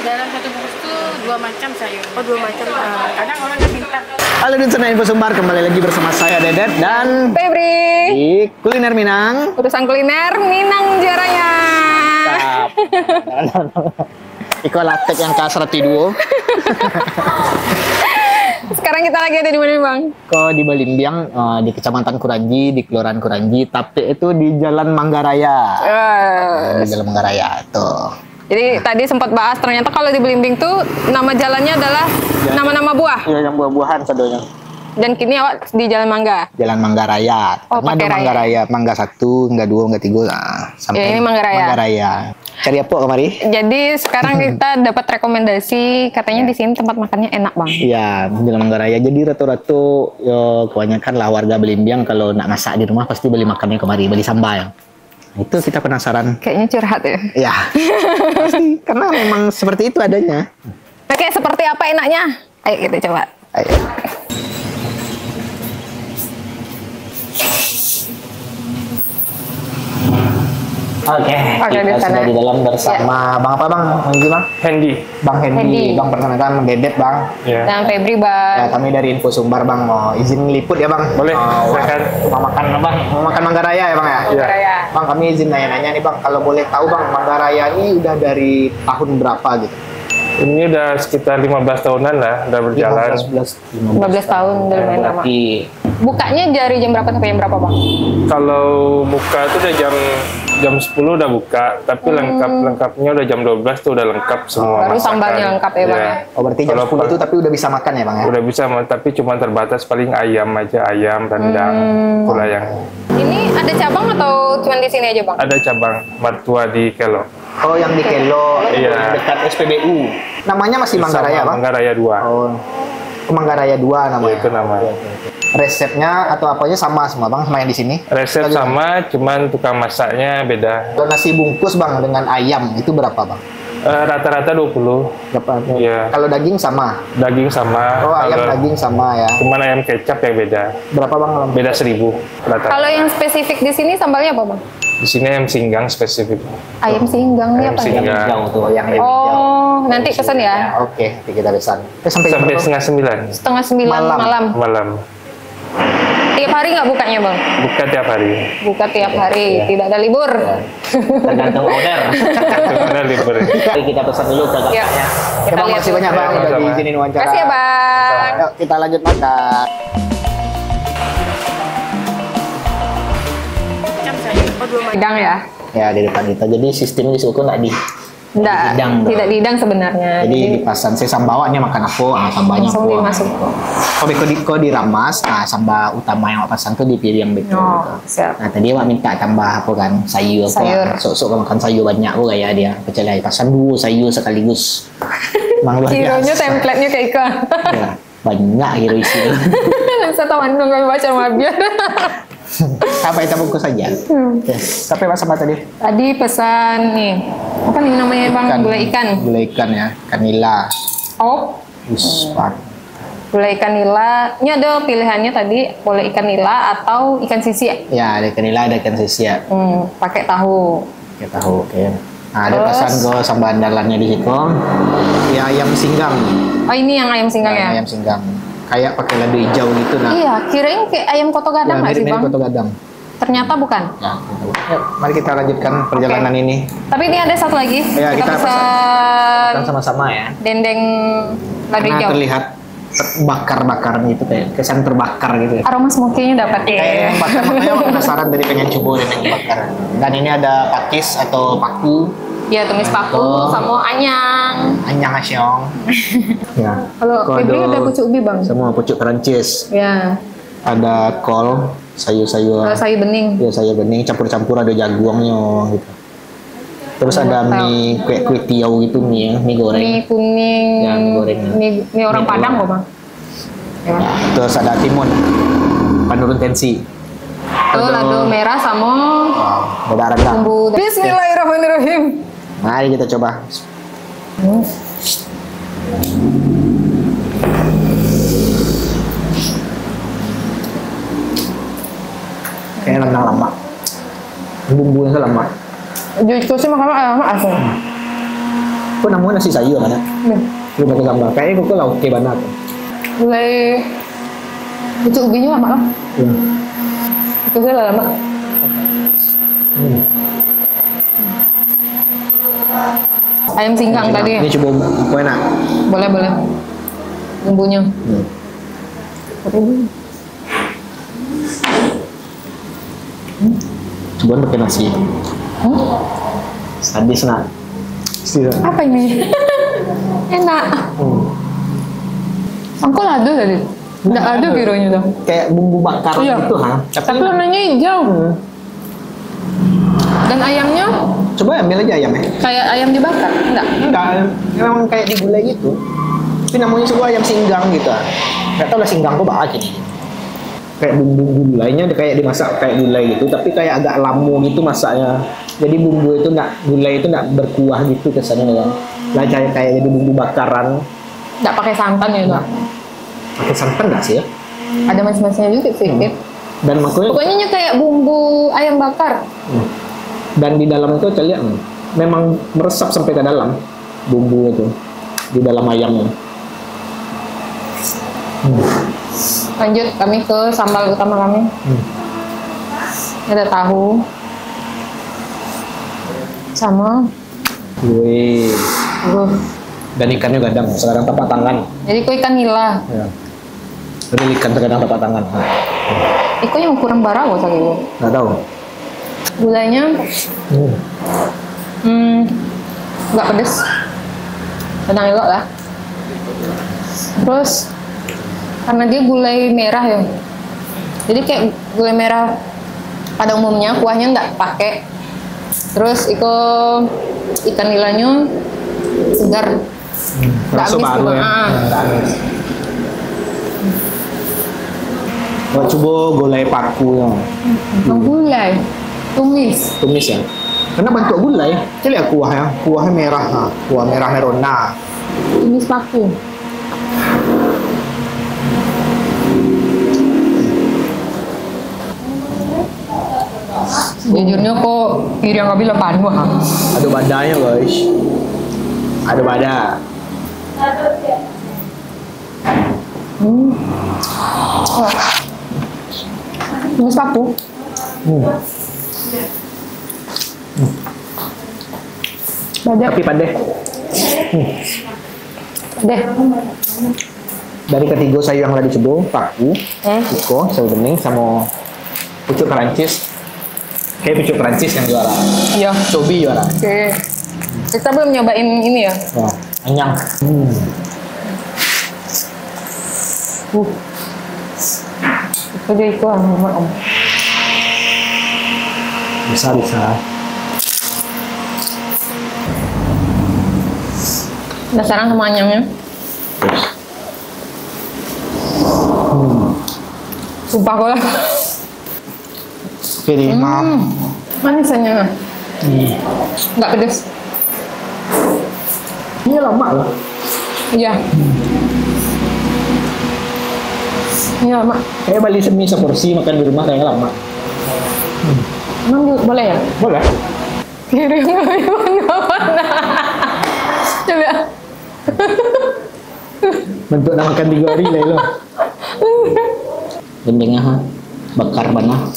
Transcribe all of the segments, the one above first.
dalam satu bungkus itu 2 macam sayur. Oh, 2 macam. Kadang orang kan minta. Halo Dunia Info Sumbar, kembali lagi bersama saya Dedet dan Febri. di Kuliner Minang. Urusan kuliner Minang juaranya. Iko latek yang kasrati duo. Sekarang kita lagi ada di mana, Bang? Kok di Balimbiang, di Kecamatan Kuranji, di Kelurahan Kuranji, tapi itu di Jalan Manggaraya. Di Jalan Manggaraya tuh. Jadi tadi sempat bahas ternyata kalau di Belimbing tuh nama jalannya adalah nama-nama buah. Iya, yang buah-buahan sadonya. Dan kini awak di Jalan Mangga. Jalan Manggaraya. Oh, Karena ada pakai raya. Manggaraya, Mangga 1, Mangga 2, Mangga 3, sampai Ya, ini Manggaraya. Manggaraya. Cari apa kemari? Jadi sekarang kita dapat rekomendasi katanya di sini tempat makannya enak, Bang. Iya, Jalan Manggaraya. Jadi rata-rata kebanyakan lah warga Belimbiang kalau nak masak di rumah pasti beli makannya kemari, beli sambal. Itu kita penasaran. Kayaknya curhat ya. Ya, pasti karena memang seperti itu adanya. Oke, seperti apa enaknya? Ayo kita coba. Ayo. Oke, Oke, di kita sana. sudah di dalam bersama Bang apa Bang? Bang? Hendy. Bang Hendy. Hendy. Bang perkenalkan Dedet Bang. Ya. Dan Febri, Ya, Bang. kami dari Info Sumbar Bang mau izin liput ya Bang. Boleh, silakan. Mau makan Bang, mau makan Manggaraya ya Bang ya? Manggaraya. Bang kami izin nanya-nanya nih Bang, kalau boleh tahu Bang Manggaraya ini udah dari tahun berapa gitu? Ini udah sekitar 15 tahunan lah, udah berjalan. 15 tahun udah lumayan lama. Berarti Bukanya dari jam berapa sampai jam berapa, Bang? Kalau buka tuh udah jam 10 udah buka, tapi lengkapnya udah jam 12 tuh udah lengkap semua. Baru masakan. sambalnya lengkap ya, Bang, ya? oh berarti jam Kalau 10 itu tapi udah bisa makan ya Bang ya? Udah bisa, tapi cuma terbatas paling ayam aja, ayam, rendang, pula yang Ini ada cabang atau cuma di sini aja, Bang? ada cabang mertua di Kelo. Oh yang di Kelo, Iya. yang dekat SPBU. Namanya masih Manggaraya Bang? Manggaraya 2. Oh, Manggaraya 2 namanya. Itu namanya. Resepnya atau apanya sama semua Bang sama yang di sini? Resep Atau sama, cuman tukang masaknya beda. Kalau nasi bungkus Bang dengan ayam itu berapa Bang? Rata-rata 20. Berapa? Iya. Kalau daging sama? Daging sama. Oh ayam kalau- daging sama ya. Cuman ayam kecap yang beda. Berapa Bang? Kalau Beda 1000 rata. Kalau yang spesifik di sini sambalnya apa, Bang? Di sini ayam singgang spesifik. Ayam singgang ini Ayam apa nih? singgang. hijau tuh, yang hijau. Oh, nanti pesan ya. Oke, nanti kita pesan. Sampai Sampai berapa? setengah 9 Setengah 9 Malam. malam. malam. Tiap hari nggak bukanya, Bang? Buka tiap hari. Buka tiap hari, tidak ada libur. Tergantung order. Karena libur. Jadi kita pesan dulu ke Ya, kakaknya. kita Bang, lihat makasih dulu. banyak Bang udah Sama-sama. diizinin wawancara. Makasih ya, Bang. Yuk, kita lanjut makan. Macam sayur. Oh, 2 macam. Hidang ya? Ya di depan kita. Jadi sistemnya di suku nggak di. Enggak, Hidang, Bang. tidak dihidang sebenarnya. Jadi dipasan saya sambawanya makan apa, sambalnya langsung apa. dimasuk. Kok diramas, sambal utama yang awak pesan tuh dipilih yang betul. Oh, gitu. siap. Nah tadi awak minta tambah apa kan, sayur. Sayur. Sok-sok makan sayur banyak kok kayak dia. Percaya pesan 2 sayur sekaligus. Mang luar Hero-nya biasa. template-nya kayak iklan. Ya, banyak hero isi. Saya tahu dong kami baca sama biar. Apa kita bungkus saja? Oke. Tapi apa sama tadi? Tadi pesan nih, apa nih namanya, Bang? Gulai ikan. Gulai ikan ya, ikan nila. Oh, Uspat. gulai ikan nila. Ini ada pilihannya tadi, boleh ikan nila atau ikan sisi. Ya, ada ikan nila, ada ikan sisia. Pakai tahu. Kita tahu, oke. Nah, ada Terus? pesan ke sambal andalannya di situ. Ya, ayam singgang. Oh, ini yang ayam singgang ya? Ayam singgang. Kayak pakai lada hijau gitu nah. Iya, kirain kayak ayam koto gadang nggak sih, mirip-mirip Bang? koto gadang. Ternyata bukan. Ya, gitu. Yuk, mari kita lanjutkan perjalanan ini. Tapi ini ada satu lagi. Ya, kita pesan Kan sama-sama ya. dendeng lada Karena hijau. terlihat bakar-bakar gitu kayak kesan terbakar gitu. Aroma smoky-nya dapat ya. Kayak yang bakar, makanya aku penasaran tadi pengen coba dendeng bakar. Dan ini ada pakis atau paku, Ya, tumis paku Betul. sama anyang. anyang asyong. Ya. Kalau Febri ada pucuk ubi, Bang. Semua pucuk perancis. Ya, Ada kol, sayur-sayur. sayur bening. Ya sayur bening campur-campur ada jaguangnya gitu. Terus ada Wortel. mie kayak kue tiaw gitu mie goreng. Mie kuning. Ya, mie goreng. Mie orang Mie Padang telur. kok, Bang. Ya. Ya, terus ada timun penurun tensi. Tuh, lado merah sama Beda rendang. bumbu. Bismillahirrahmanirrahim. Mari kita coba. Kayak rendang lama. Bumbunya tuh lama. Jujur sih makan ayam asin. Kok namanya nasi sayur kan? Nih, Belum pakai gambar. Kayaknya kok lauk ke banget. gulai itu ubinya lama lah. Ya. Itu saya lama. Ayam singkang tadi. Ini coba apa enak? Boleh boleh. Bumbunya. Coba pakai nasi. Sadis nak. Apa ini? Enak. Aku lado tadi. Nggak lado birunya tuh. Kayak bumbu bakar Iya. gitu ha. Tapi warnanya hijau. Dan ayamnya Coba ambil aja ayamnya. kayak ayam dibakar. Enggak. Enggak, memang kayak digulai gitu. Tapi namanya sebuah ayam singgang gitu. Enggak tahu lah singgang kok bahas gini. Kayak bumbu gulainya kayak dimasak kayak gulai gitu, tapi kayak agak lamu gitu masaknya. Jadi bumbu itu gulai itu enggak berkuah gitu kesannya ya. Lah kayak jadi bumbu bakaran. Nggak pakai santan ya, Kak? Pakai santan enggak sih ya? Ada manis-manisnya juga sedikit. Dan makanya Pokoknya kayak bumbu ayam bakar. dan di dalam itu saya lihat memang meresap sampai ke dalam bumbu itu di dalam ayamnya. Lanjut kami ke sambal utama kami. Ada tahu sama Wih. Dan ikannya gadang, sekarang tapak tangan. jadi ku ikan nila. Ya. Real ikan terkadang tapak tangan. Iko yang kurang barawo sakit gue. Nggak tahu. Gulanya nggak pedes, tenang elok lah. Terus karena dia gulai merah ya, jadi kayak gulai merah pada umumnya kuahnya nggak pakai. Terus ikan nilanya segar, nggak Rasa amis baru juga. ya. Nggak amis. Coba gulai paku ya. Gulai tumis. Tumis ya. Karena bentuk gulai, cili ya kuahnya. Kuahnya merah, kuah merah merona. Tumis paku. Jujurnya kok kiri yang bilang panu ha. Ada badanya guys. Ada badak. Tumis paku. Badak Tapi pandai. deh. Dari ketiga sayur yang tadi coba, paku, iko, sayur bening, sama pucuk Perancis. Kayak pucuk Perancis yang juara. Iya. Cobi juara. Oke. Kita belum nyobain ini ya. Wah, anyang. Itu dia itu om. Bisa. Penasaran sama anyangnya? Sumpah kok lah. Oke deh, maaf. Manis anyangnya. Nggak pedes. Ini lama loh. Iya. Ini lama. Kayak beli semi seporsi makan di rumah kayaknya lama. Emang boleh ya? Boleh. Kiri mana? Coba. Bentuk nak makan 3 hari lah lo. Gendengnya ha, bakar bana.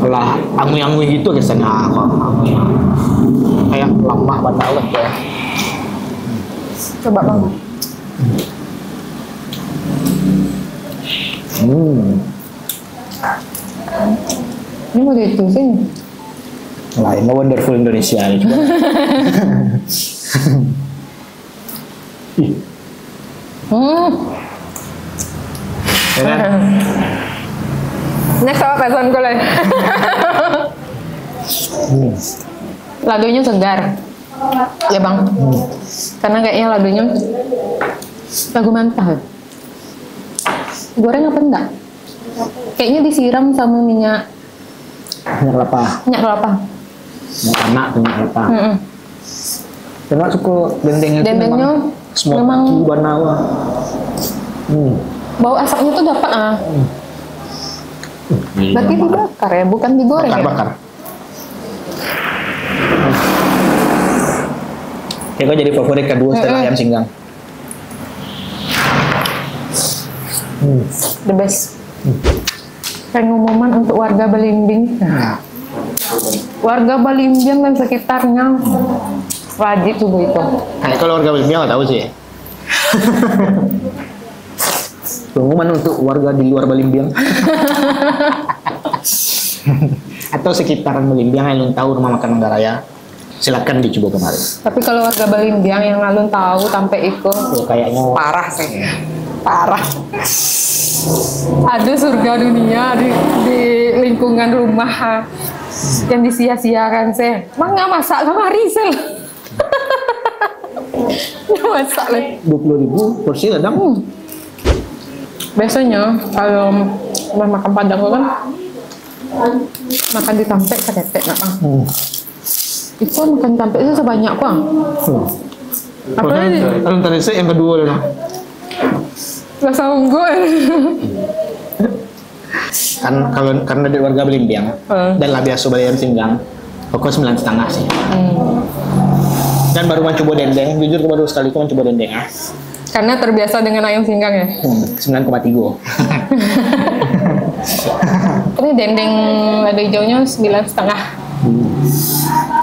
Alah, angui-angui gitu kesannya kok. Kayak lama bana lah ya. Coba bang. Ini mau ditusin. Lain wonderful Indonesia ini coba. Ya kan? Next apa pesan gue lah. Ladonya segar. Ya bang. Karena kayaknya ladonya lagu mentah. Goreng apa enggak? Kayaknya disiram sama minyak Minyak kelapa. minyak kelapa. Minyak anak minyak kelapa. Karena suka dendengnya itu Dendengnya semua memang kaki banawa. bau asapnya tuh dapat ah. Berarti dibakar ya, bukan digoreng ya? Bakar. Kayak gue jadi favorit kedua setelah ayam singgang. The best. Pengumuman untuk warga Belimbing. Warga Belimbing dan sekitarnya wajib coba itu. Kayak kalau warga Belimbing nggak tahu sih. Pengumuman untuk warga di luar Belimbing. Atau sekitaran Belimbing yang belum tahu rumah makan Manggaraya, silakan dicoba kemarin. Tapi kalau warga Belimbing yang alun tahu sampai itu Kayaknya parah sih. Parah. Ada surga dunia di lingkungan rumah yang disia-siakan sih. Mang nggak masak kemari sih. Nggak masak lah. 20.000 porsi kadang. Biasanya kalau makan Padang kan makan di tampek ketetek nak. Itu makan tampek itu sebanyak kok. Apa ini? Kalau tadi saya yang kedua loh. Rasa unggul. Kan kalau karena dari warga Belimbing dan lah biasa bayar singgang, pokok 9,5 sih. Dan baru mencoba dendeng, jujur baru sekali itu mencoba dendeng. Karena terbiasa dengan ayam singgang ya. 9,3. Ini dendeng lada hijaunya 9,5.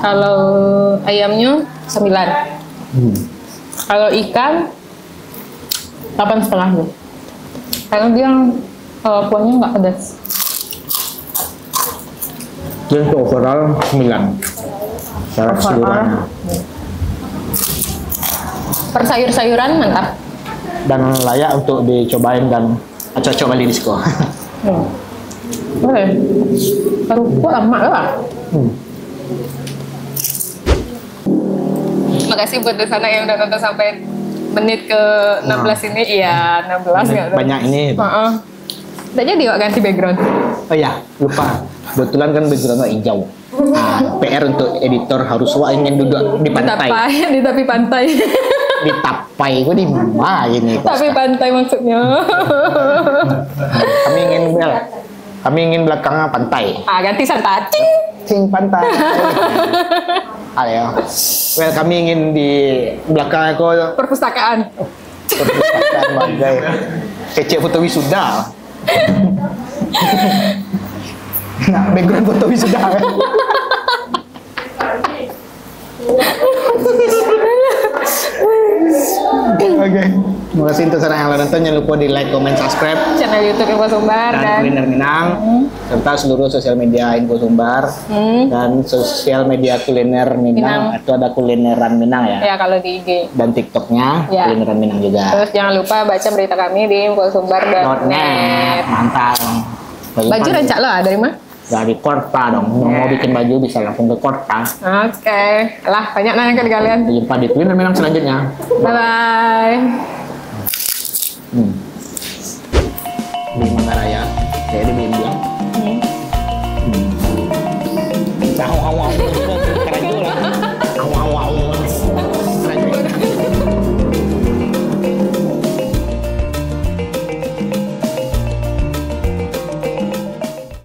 Kalau ayamnya 9. Kalau ikan 8,5 tuh. Karena dia kuahnya nggak pedas. Jadi untuk overall 9. Secara keseluruhan. Per sayur-sayuran mantap. Dan layak untuk dicobain dan cocok balik disko. Boleh. Baru kuah lama lah. Terima kasih buat di sana yang udah nonton sampai menit ke 16 ini. Iya, 16 nggak tuh? Banyak ini. Udah jadi nggak ganti background? Oh ya, lupa. Kebetulan kan backgroundnya hijau. PR untuk editor harus ingin duduk di pantai. Di tepi pantai. Di tapai, gue di mana ini? Tapi pantai maksudnya. Kami ingin belakangnya pantai. Ganti santai. Cing pantai. Ayo. Well, kami ingin di belakangnya kok Perpustakaan. perpustakaan bagai kecek foto wisuda. Nah, background foto wisuda. Oke. Terima kasih untuk yang udah nonton. Jangan lupa di like, comment, subscribe Channel YouTube Info Sumbar dan Kuliner Minang serta seluruh sosial media Info Sumbar dan sosial media Kuliner Minang atau ada Kulineran Minang ya. Ya kalau di IG. Dan TikToknya Kulineran Minang juga. Terus jangan lupa baca berita kami di infosumbar.net. Mantap. Baju rancak lo dari mana? Dari Korta dong. Mau bikin baju bisa langsung ke Korta. Oke. Lah banyak nanya ke kalian. Jumpa di Kuliner Minang selanjutnya. Bye bye. Di Manggaraya, kayak di Belimbing. Tahu awal.